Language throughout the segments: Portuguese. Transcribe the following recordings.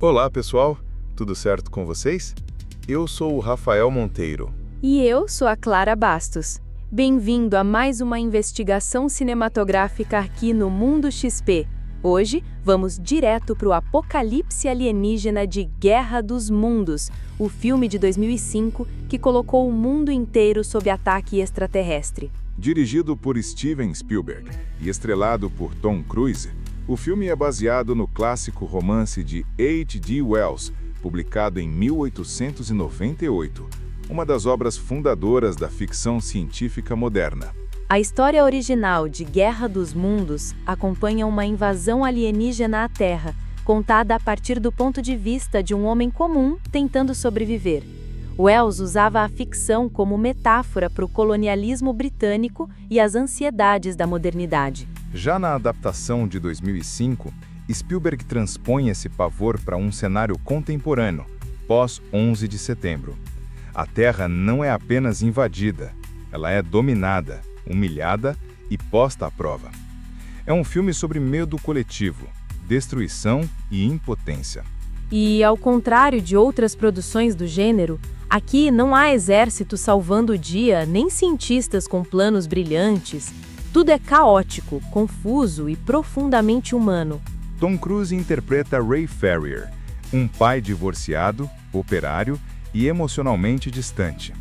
Olá, pessoal. Tudo certo com vocês? Eu sou o Rafael Monteiro. E eu sou a Clara Bastos. Bem-vindo a mais uma investigação cinematográfica aqui no Mundo XP. Hoje, vamos direto para o apocalipse alienígena de Guerra dos Mundos, o filme de 2005 que colocou o mundo inteiro sob ataque extraterrestre. Dirigido por Steven Spielberg e estrelado por Tom Cruise, o filme é baseado no clássico romance de H.G. Wells, publicado em 1898, uma das obras fundadoras da ficção científica moderna. A história original de Guerra dos Mundos acompanha uma invasão alienígena à Terra, contada a partir do ponto de vista de um homem comum tentando sobreviver. Wells usava a ficção como metáfora para o colonialismo britânico e as ansiedades da modernidade. Já na adaptação de 2005, Spielberg transpõe esse pavor para um cenário contemporâneo, pós-11 de setembro. A Terra não é apenas invadida, ela é dominada, humilhada e posta à prova. É um filme sobre medo coletivo, destruição e impotência. E, ao contrário de outras produções do gênero, aqui não há exército salvando o dia, nem cientistas com planos brilhantes. Tudo é caótico, confuso e profundamente humano. Tom Cruise interpreta Ray Ferrier, um pai divorciado, operário e emocionalmente distante.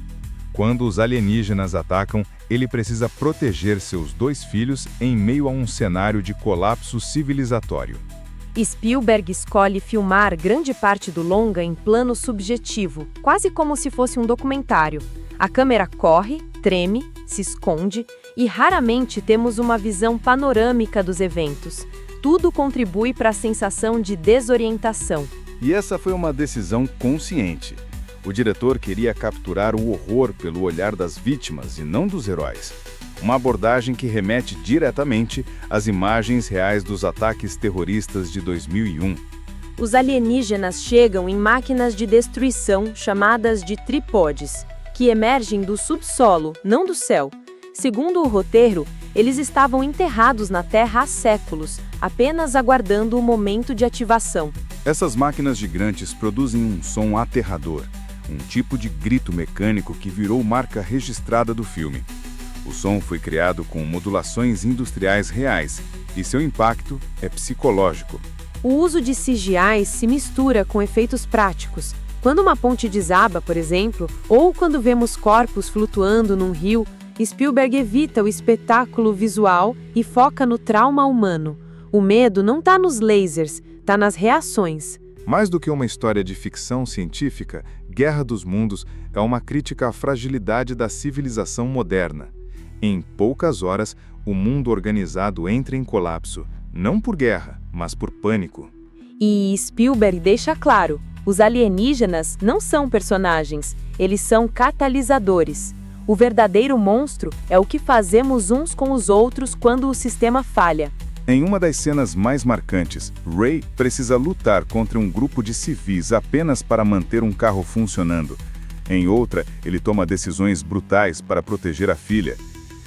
Quando os alienígenas atacam, ele precisa proteger seus 2 filhos em meio a um cenário de colapso civilizatório. Spielberg escolhe filmar grande parte do longa em plano subjetivo, quase como se fosse um documentário. A câmera corre, treme, se esconde e raramente temos uma visão panorâmica dos eventos. Tudo contribui para a sensação de desorientação. E essa foi uma decisão consciente. O diretor queria capturar o horror pelo olhar das vítimas e não dos heróis. Uma abordagem que remete diretamente às imagens reais dos ataques terroristas de 2001. Os alienígenas chegam em máquinas de destruição chamadas de trípodes, que emergem do subsolo, não do céu. Segundo o roteiro, eles estavam enterrados na Terra há séculos, apenas aguardando o momento de ativação. Essas máquinas gigantes produzem um som aterrador, um tipo de grito mecânico que virou marca registrada do filme. O som foi criado com modulações industriais reais e seu impacto é psicológico. O uso de CGI se mistura com efeitos práticos. Quando uma ponte desaba, por exemplo, ou quando vemos corpos flutuando num rio, Spielberg evita o espetáculo visual e foca no trauma humano. O medo não está nos lasers, está nas reações. Mais do que uma história de ficção científica, Guerra dos Mundos é uma crítica à fragilidade da civilização moderna. Em poucas horas, o mundo organizado entra em colapso, não por guerra, mas por pânico. E Spielberg deixa claro, os alienígenas não são personagens, eles são catalisadores. O verdadeiro monstro é o que fazemos uns com os outros quando o sistema falha. Em uma das cenas mais marcantes, Ray precisa lutar contra um grupo de civis apenas para manter um carro funcionando. Em outra, ele toma decisões brutais para proteger a filha.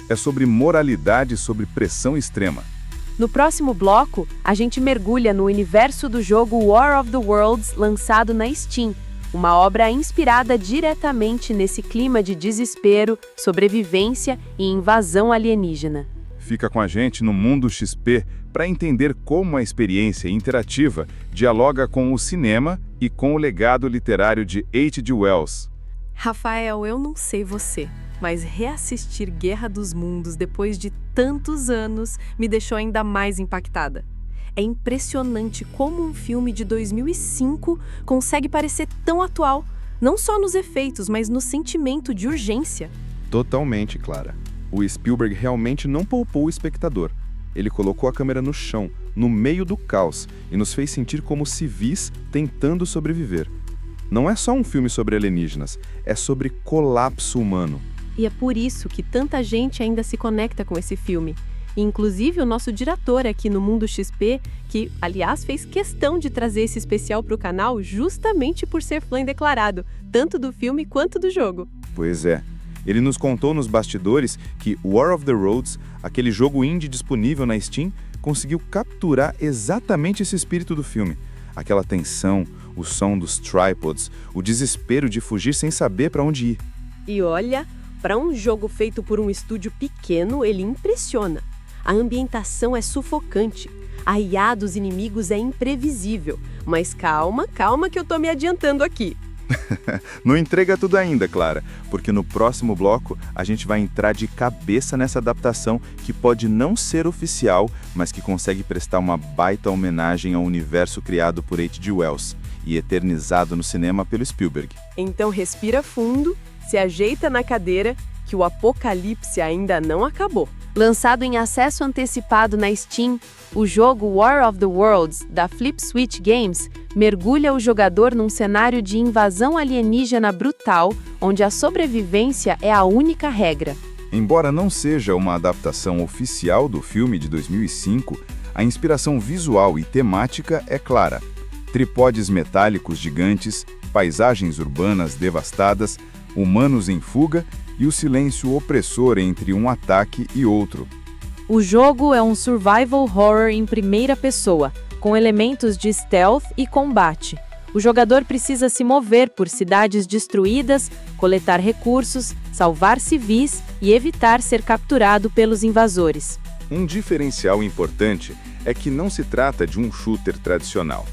É sobre moralidade sob pressão extrema. No próximo bloco, a gente mergulha no universo do jogo War of the Worlds, lançado na Steam, uma obra inspirada diretamente nesse clima de desespero, sobrevivência e invasão alienígena. Fica com a gente no Mundo XP para entender como a experiência interativa dialoga com o cinema e com o legado literário de H.G. Wells. Rafael, eu não sei você, mas reassistir Guerra dos Mundos depois de tantos anos me deixou ainda mais impactada. É impressionante como um filme de 2005 consegue parecer tão atual, não só nos efeitos, mas no sentimento de urgência. Totalmente, Clara. O Spielberg realmente não poupou o espectador. Ele colocou a câmera no chão, no meio do caos, e nos fez sentir como civis tentando sobreviver. Não é só um filme sobre alienígenas, é sobre colapso humano. E é por isso que tanta gente ainda se conecta com esse filme. Inclusive o nosso diretor aqui no Mundo XP, que, aliás, fez questão de trazer esse especial para o canal justamente por ser fã declarado, tanto do filme quanto do jogo. Pois é. Ele nos contou nos bastidores que War of the Worlds, aquele jogo indie disponível na Steam, conseguiu capturar exatamente esse espírito do filme. Aquela tensão, o som dos tripods, o desespero de fugir sem saber para onde ir. E olha, para um jogo feito por um estúdio pequeno, ele impressiona. A ambientação é sufocante, a IA dos inimigos é imprevisível. Mas calma que eu tô me adiantando aqui. Não entrega tudo ainda, Clara, porque no próximo bloco a gente vai entrar de cabeça nessa adaptação que pode não ser oficial, mas que consegue prestar uma baita homenagem ao universo criado por H.G. Wells e eternizado no cinema pelo Spielberg. Então respira fundo, se ajeita na cadeira, que o apocalipse ainda não acabou. Lançado em acesso antecipado na Steam, o jogo War of the Worlds, da Flip Switch Games, mergulha o jogador num cenário de invasão alienígena brutal, onde a sobrevivência é a única regra. Embora não seja uma adaptação oficial do filme de 2005, a inspiração visual e temática é clara. Tripodes metálicos gigantes, paisagens urbanas devastadas, humanos em fuga e o silêncio opressor entre um ataque e outro. O jogo é um survival horror em primeira pessoa, com elementos de stealth e combate. O jogador precisa se mover por cidades destruídas, coletar recursos, salvar civis e evitar ser capturado pelos invasores. Um diferencial importante é que não se trata de um shooter tradicional.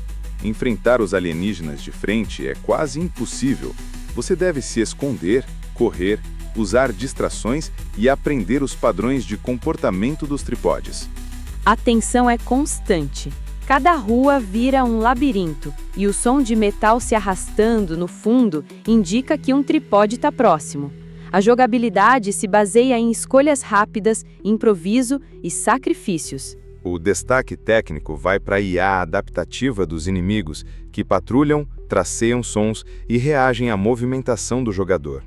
Enfrentar os alienígenas de frente é quase impossível. Você deve se esconder, correr, usar distrações e aprender os padrões de comportamento dos tripodes. A tensão é constante. Cada rua vira um labirinto, e o som de metal se arrastando no fundo indica que um tripode está próximo. A jogabilidade se baseia em escolhas rápidas, improviso e sacrifícios. O destaque técnico vai para a IA adaptativa dos inimigos, que patrulham, traceiam sons e reagem à movimentação do jogador.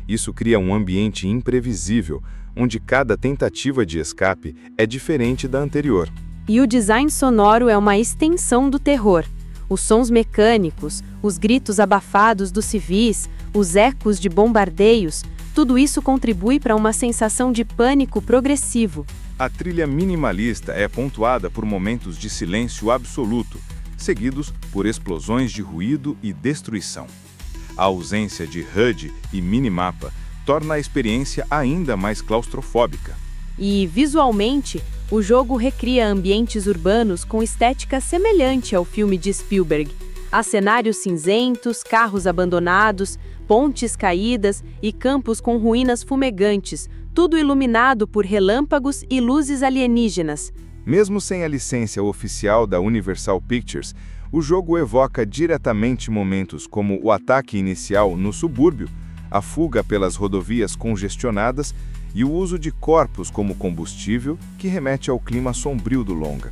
Isso cria um ambiente imprevisível, onde cada tentativa de escape é diferente da anterior. E o design sonoro é uma extensão do terror. Os sons mecânicos, os gritos abafados dos civis, os ecos de bombardeios, tudo isso contribui para uma sensação de pânico progressivo. A trilha minimalista é pontuada por momentos de silêncio absoluto, seguidos por explosões de ruído e destruição. A ausência de HUD e minimapa torna a experiência ainda mais claustrofóbica. E, visualmente, o jogo recria ambientes urbanos com estética semelhante ao filme de Spielberg. Há cenários cinzentos, carros abandonados, pontes caídas e campos com ruínas fumegantes, tudo iluminado por relâmpagos e luzes alienígenas. Mesmo sem a licença oficial da Universal Pictures, o jogo evoca diretamente momentos como o ataque inicial no subúrbio, a fuga pelas rodovias congestionadas e o uso de corpos como combustível, que remete ao clima sombrio do longa.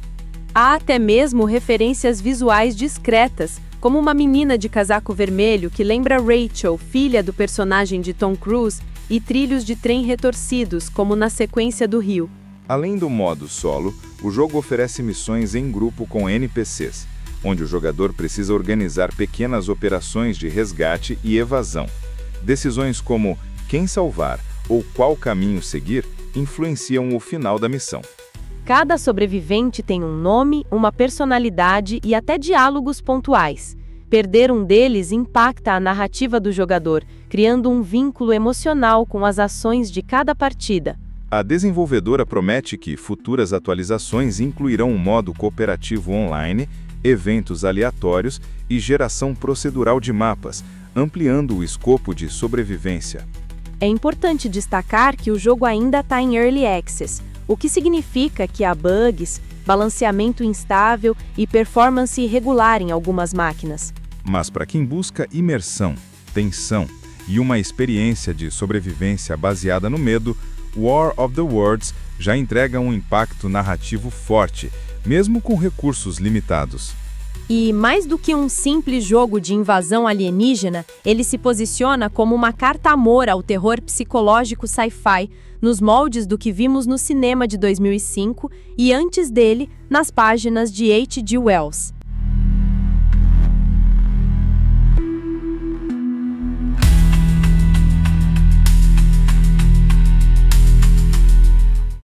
Há até mesmo referências visuais discretas, como uma menina de casaco vermelho que lembra Rachel, filha do personagem de Tom Cruise, e trilhos de trem retorcidos, como na sequência do Rio. Além do modo solo, o jogo oferece missões em grupo com NPCs, onde o jogador precisa organizar pequenas operações de resgate e evasão. Decisões como quem salvar ou qual caminho seguir influenciam o final da missão. Cada sobrevivente tem um nome, uma personalidade e até diálogos pontuais. Perder um deles impacta a narrativa do jogador, criando um vínculo emocional com as ações de cada partida. A desenvolvedora promete que futuras atualizações incluirão um modo cooperativo online, eventos aleatórios e geração procedural de mapas, ampliando o escopo de sobrevivência. É importante destacar que o jogo ainda está em Early Access, o que significa que há bugs, balanceamento instável e performance irregular em algumas máquinas. Mas para quem busca imersão, tensão e uma experiência de sobrevivência baseada no medo, War of the Worlds já entrega um impacto narrativo forte, mesmo com recursos limitados. E, mais do que um simples jogo de invasão alienígena, ele se posiciona como uma carta-amor ao terror psicológico sci-fi, nos moldes do que vimos no cinema de 2005 e, antes dele, nas páginas de H.G. Wells.